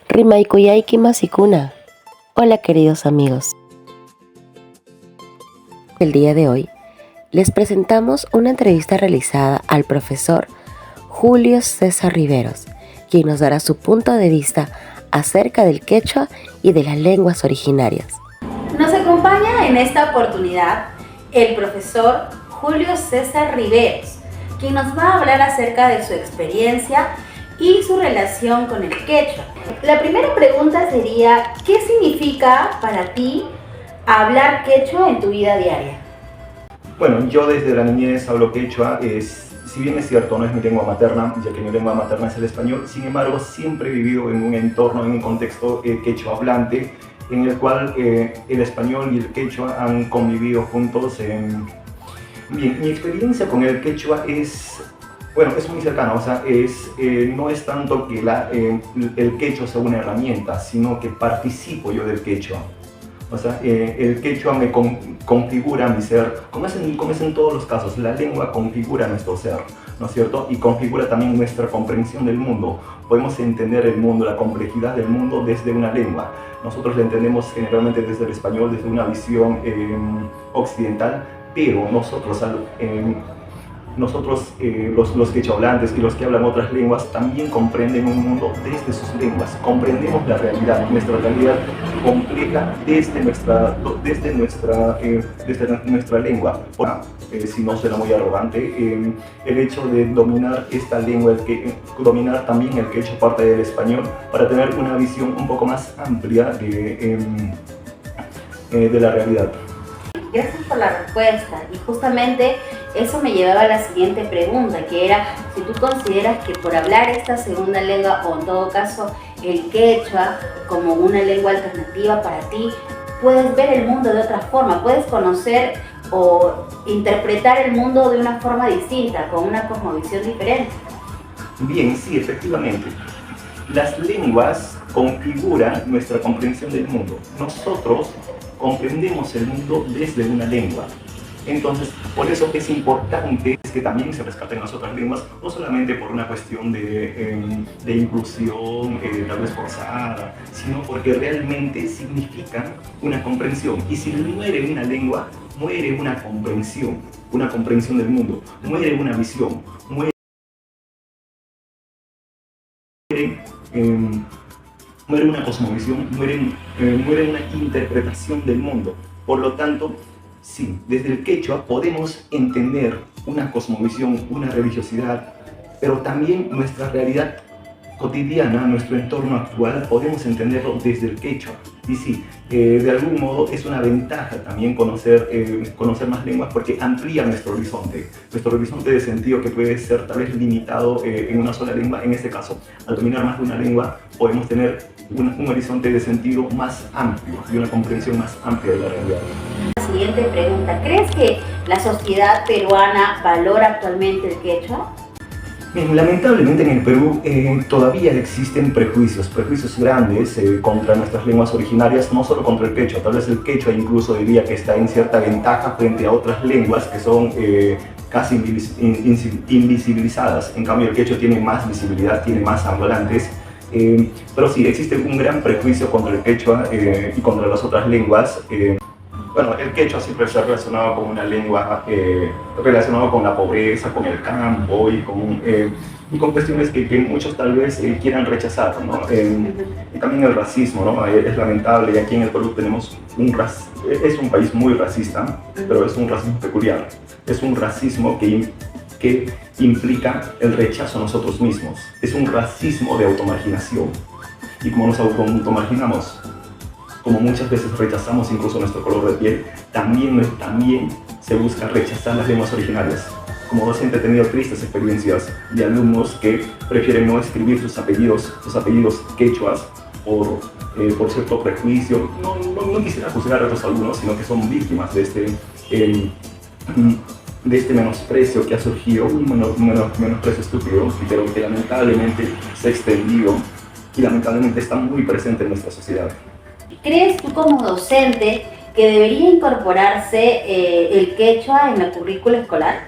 Rimaikuyayki Masikuna. Hola queridos amigos. El día de hoy les presentamos una entrevista realizada al profesor Julio César Riveros, quien nos dará su punto de vista acerca del quechua y de las lenguas originarias. Nos acompaña en esta oportunidad el profesor Julio César Riveros, quien nos va a hablar acerca de su experiencia y su relación con el quechua. La primera pregunta sería, ¿qué significa para ti hablar quechua en tu vida diaria? Bueno, yo desde la niñez hablo quechua, si bien es cierto, no es mi lengua materna, ya que mi lengua materna es el español, sin embargo siempre he vivido en un entorno, en un contexto quechua hablante, en el cual el español y el quechua han convivido juntos. Bien, mi experiencia con el quechua es muy cercana, o sea, no es tanto que el quechua sea una herramienta, sino que participo yo del quechua. O sea, el quechua me configura mi ser, como es en todos los casos, la lengua configura nuestro ser, ¿no es cierto? Y configura también nuestra comprensión del mundo. Podemos entender el mundo, la complejidad del mundo desde una lengua. Nosotros la entendemos generalmente desde el español, desde una visión occidental, pero nosotros los quechohablantes y los que hablan otras lenguas también comprenden un mundo desde sus lenguas. Comprendemos la realidad, nuestra realidad compleja desde nuestra lengua. Si no suena muy arrogante, el hecho de dominar esta lengua, dominar también el quechua parte del español, para tener una visión un poco más amplia de la realidad. Gracias por la respuesta, y justamente eso me llevaba a la siguiente pregunta, que era si tú consideras que por hablar esta segunda lengua, o en todo caso el quechua, como una lengua alternativa para ti, puedes ver el mundo de otra forma, puedes conocer o interpretar el mundo de una forma distinta, con una cosmovisión diferente. Bien, sí, efectivamente. Las lenguas configuran nuestra comprensión del mundo. Nosotros comprendemos el mundo desde una lengua. Entonces, por eso es importante que también se rescaten las otras lenguas, no solamente por una cuestión de inclusión, tal vez forzada, sino porque realmente significan una comprensión. Y si muere una lengua, muere una comprensión del mundo, muere una visión, muere una cosmovisión, muere una interpretación del mundo. Por lo tanto, sí, desde el quechua podemos entender una cosmovisión, una religiosidad, pero también nuestra realidad cotidiana, nuestro entorno actual, podemos entenderlo desde el quechua. Y sí, de algún modo es una ventaja también conocer más lenguas, porque amplía nuestro horizonte de sentido, que puede ser tal vez limitado en una sola lengua. En este caso, al dominar más de una lengua, podemos tener un horizonte de sentido más amplio y una comprensión más amplia de la realidad. La siguiente pregunta, ¿crees que la sociedad peruana valora actualmente el quechua? Bien, lamentablemente en el Perú todavía existen prejuicios grandes contra nuestras lenguas originarias, no solo contra el quechua. Tal vez el quechua incluso diría que está en cierta ventaja frente a otras lenguas que son casi invisibilizadas. En cambio, el quechua tiene más visibilidad, tiene más hablantes. Pero sí, existe un gran prejuicio contra el quechua y contra las otras lenguas. Bueno, el quechua siempre se ha relacionado con una lengua relacionada con la pobreza, con el campo y con cuestiones que muchos tal vez quieran rechazar, ¿no? Y también el racismo, ¿no? Es lamentable, y aquí en el Perú tenemos es un país muy racista, pero es un racismo peculiar. Es un racismo que implica el rechazo a nosotros mismos. Es un racismo de automarginación. Y como nos automarginamos, como muchas veces rechazamos incluso nuestro color de piel, también se busca rechazar las lenguas originarias. Como docente he tenido tristes experiencias de alumnos que prefieren no escribir sus apellidos quechuas por cierto prejuicio. No quisiera juzgar a otros alumnos, sino que son víctimas de este menosprecio que ha surgido, un menosprecio estúpido, pero que lamentablemente se ha extendido y lamentablemente está muy presente en nuestra sociedad. ¿Crees tú como docente que debería incorporarse el quechua en la currícula escolar?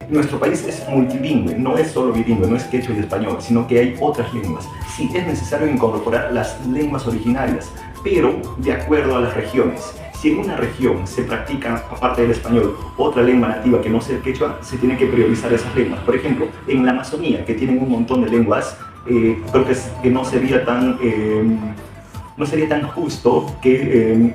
Nuestro país es multilingüe, no es solo bilingüe, no es quechua y español, sino que hay otras lenguas. Sí, es necesario incorporar las lenguas originarias, pero de acuerdo a las regiones. Si en una región se practica, aparte del español, otra lengua nativa que no sea el quechua, se tiene que priorizar esas lenguas. Por ejemplo, en la Amazonía, que tienen un montón de lenguas, creo que no sería tan justo que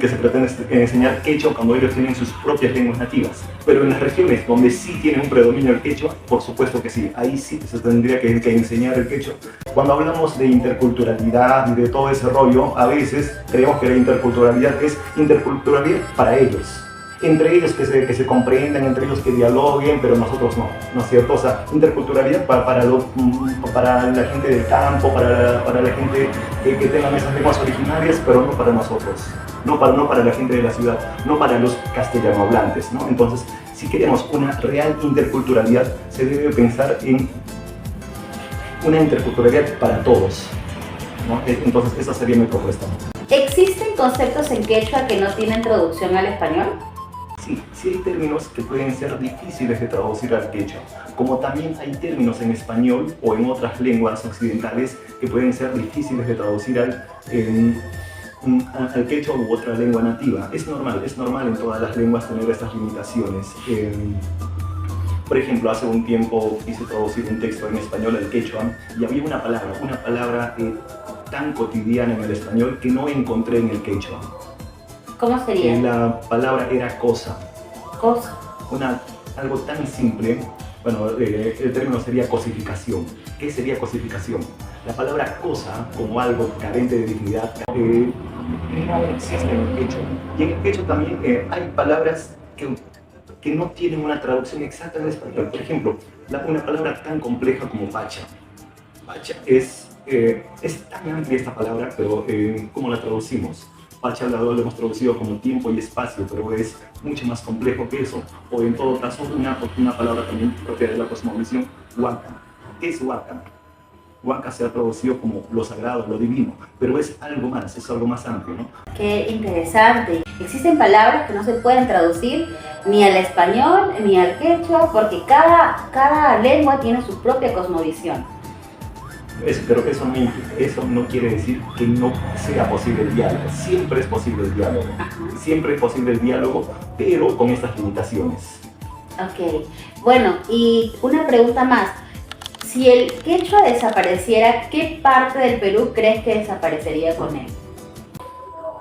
se pretende enseñar quechua cuando ellos tienen sus propias lenguas nativas. Pero en las regiones donde sí tiene un predominio el quechua, por supuesto que sí, ahí sí se tendría que enseñar el quechua. Cuando hablamos de interculturalidad y de todo ese rollo, a veces creemos que la interculturalidad es interculturalidad para ellos. Entre ellos que se comprendan, entre ellos que dialoguen, pero nosotros no, ¿no es cierto? O sea, interculturalidad para la gente del campo, para la gente que tengan esas lenguas originarias, pero no para nosotros, no para la gente de la ciudad, no para los castellanohablantes, ¿no? Entonces, si queremos una real interculturalidad, se debe pensar en una interculturalidad para todos, ¿no? Entonces, esa sería mi propuesta. ¿Existen conceptos en quechua que no tienen traducción al español? Sí hay términos que pueden ser difíciles de traducir al quechua, como también hay términos en español o en otras lenguas occidentales que pueden ser difíciles de traducir al quechua u otra lengua nativa. Es normal en todas las lenguas tener estas limitaciones. Por ejemplo, hace un tiempo quise traducir un texto en español al quechua y había una palabra tan cotidiana en el español que no encontré en el quechua. ¿Cómo sería? La palabra era cosa. Cosa. Algo tan simple. Bueno, el término sería cosificación. ¿Qué sería cosificación? La palabra cosa, como algo carente de dignidad, no existe en el quechua. Y en el quechua también hay palabras que no tienen una traducción exacta en español. Por ejemplo, una palabra tan compleja como pacha. Pacha es tan amplia esta palabra, pero ¿cómo la traducimos? Pacha lo hemos traducido como tiempo y espacio, pero es mucho más complejo que eso. O en todo caso, una palabra también propia de la cosmovisión, huanca. ¿Qué es huanca? Huanca se ha traducido como lo sagrado, lo divino, pero es algo más amplio, ¿no? Qué interesante. Existen palabras que no se pueden traducir ni al español ni al quechua porque cada lengua tiene su propia cosmovisión. Pero eso no quiere decir que no sea posible el diálogo. Siempre es posible el diálogo. Siempre es posible el diálogo, pero con estas limitaciones. Ok. Bueno, y una pregunta más. Si el quechua desapareciera, ¿qué parte del Perú crees que desaparecería con él?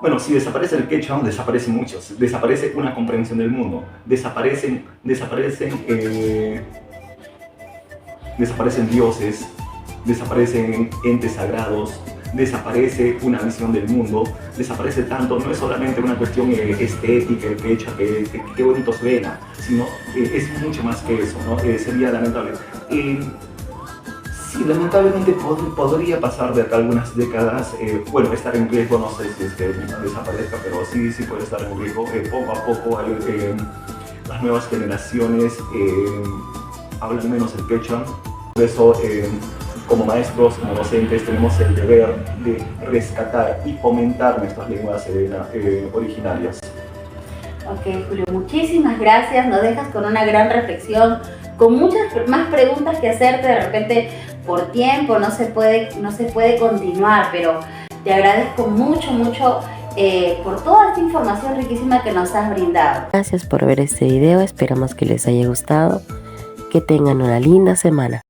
Bueno, si desaparece el quechua, desaparecen muchos. Desaparece una comprensión del mundo. Desaparecen dioses. Desaparecen entes sagrados, desaparece una visión del mundo, desaparece tanto, no es solamente una cuestión estética, el quechua, que bonito suena, sino es mucho más que eso, ¿no? Sería lamentable. Sí, lamentablemente podría pasar de acá algunas décadas, estar en riesgo, no sé si es que desaparezca, pero sí puede estar en riesgo. Poco a poco las nuevas generaciones hablan menos el quechua, por eso como maestros, como docentes, tenemos el deber de rescatar y fomentar nuestras lenguas originarias. Ok, Julio, muchísimas gracias. Nos dejas con una gran reflexión, con muchas más preguntas que hacerte. De repente, por tiempo, no se puede continuar, pero te agradezco mucho por toda esta información riquísima que nos has brindado. Gracias por ver este video, esperamos que les haya gustado. Que tengan una linda semana.